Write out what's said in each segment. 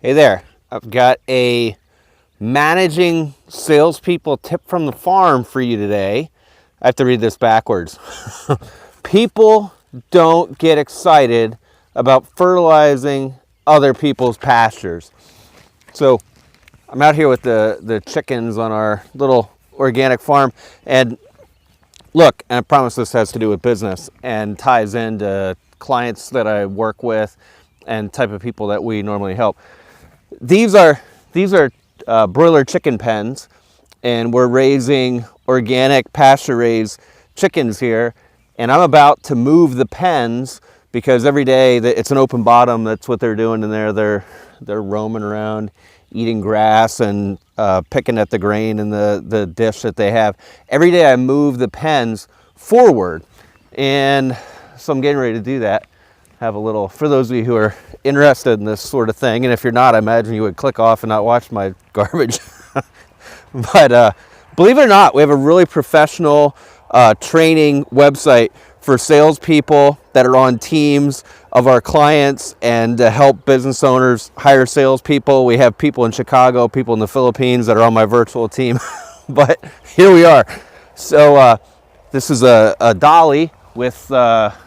Hey there, I've got a managing salespeople tip from the farm for you today. I have to read this backwards. People don't get excited about fertilizing other people's pastures. So I'm out here with the chickens on our little organic farm, and look, and I promise this has to do with business and ties into clients that I work with and type of people that we normally help. These are broiler chicken pens, and we're raising organic pasture raised chickens here. And I'm about to move the pens because every day it's an open bottom. That's what they're doing in there. They're roaming around, eating grass and picking at the grain in the dish that they have. Every day I move the pens forward, and so I'm getting ready to do that. Have a little, for those of you who are interested in this sort of thing, and if you're not, I imagine you would click off and not watch my garbage. But believe it or not, we have a really professional training website for salespeople that are on teams of our clients and to help business owners hire salespeople. We have people in Chicago, people in the Philippines that are on my virtual team. But here we are. So this is a dolly with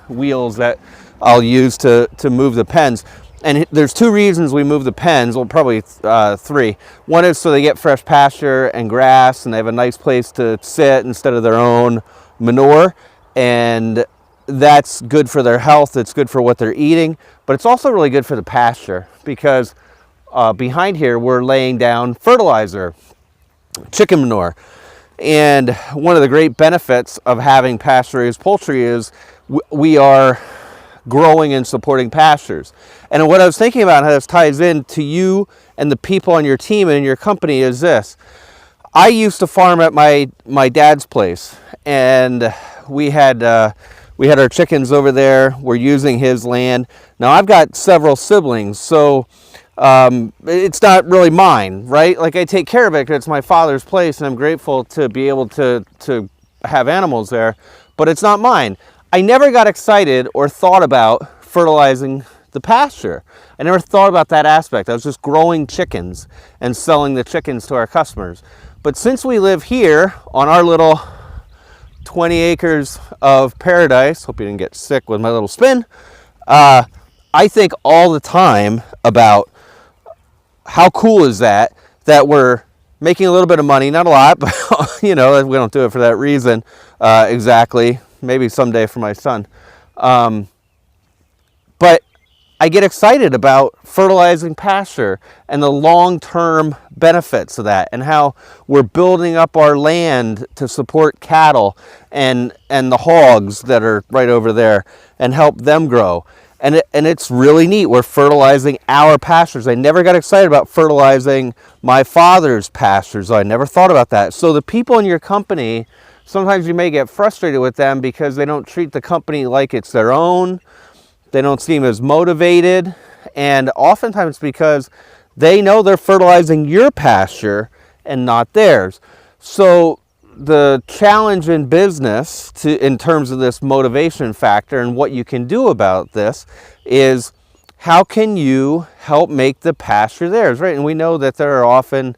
wheels that I'll use to move the pens. And there's two reasons we move the pens, well, probably three. One is so they get fresh pasture and grass, and they have a nice place to sit instead of their own manure. And that's good for their health. It's good for what they're eating. But it's also really good for the pasture because behind here we're laying down fertilizer, chicken manure. And one of the great benefits of having pasture-raised poultry is we are growing and supporting pastures. And what I was thinking about, how this ties in to you and the people on your team and in your company, is this. I used to farm at my dad's place, and we had our chickens over there. We're using his land. Now I've got several siblings, so it's not really mine, right? Like, I take care of it because it's my father's place, and I'm grateful to be able to have animals there, but it's not mine. I never got excited or thought about fertilizing the pasture. I never thought about that aspect. I was just growing chickens and selling the chickens to our customers. But since we live here on our little 20 acres of paradise, hope you didn't get sick with my little spin, I think all the time about how cool is that we're making a little bit of money, not a lot, but we don't do it for that reason exactly. Maybe someday for my son. But I get excited about fertilizing pasture and the long-term benefits of that, and how we're building up our land to support cattle and the hogs that are right over there and help them grow. And it's really neat. We're fertilizing our pastures. I never got excited about fertilizing my father's pastures. I never thought about that. So the people in your company, sometimes you may get frustrated with them because they don't treat the company like it's their own. They don't seem as motivated. And oftentimes because they know they're fertilizing your pasture and not theirs. So the challenge in business in terms of this motivation factor and what you can do about this is, how can you help make the pasture theirs, right? And we know that there are often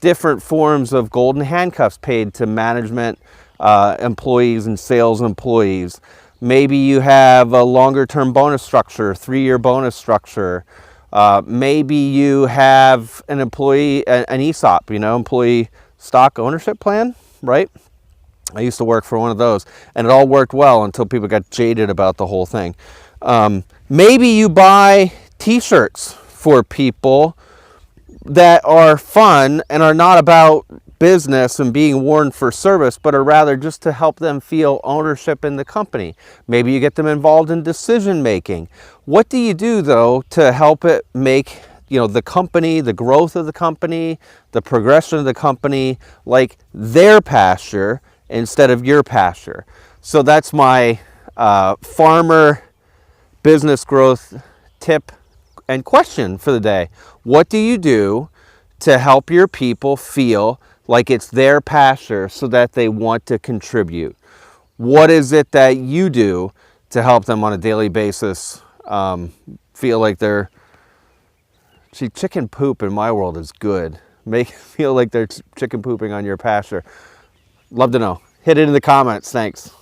different forms of golden handcuffs paid to management employees and sales employees. Maybe you have a longer term bonus structure, 3-year bonus structure. Maybe you have an employee, an ESOP, employee stock ownership plan, right? I used to work for one of those, and it all worked well until people got jaded about the whole thing. Maybe you buy t-shirts for people that are fun and are not about business and being worn for service, but are rather just to help them feel ownership in the company. Maybe you get them involved in decision making. What do you do, though, to help it make the company, the growth of the company, the progression of the company, like their pasture instead of your pasture? So that's my farmer business growth tip and question for the day. What do you do to help your people feel like it's their pasture so that they want to contribute? What is it that you do to help them on a daily basis feel like they're See, chicken poop in my world is good. Make it feel like they're chicken pooping on your pasture. Love to know. Hit it in the comments. Thanks.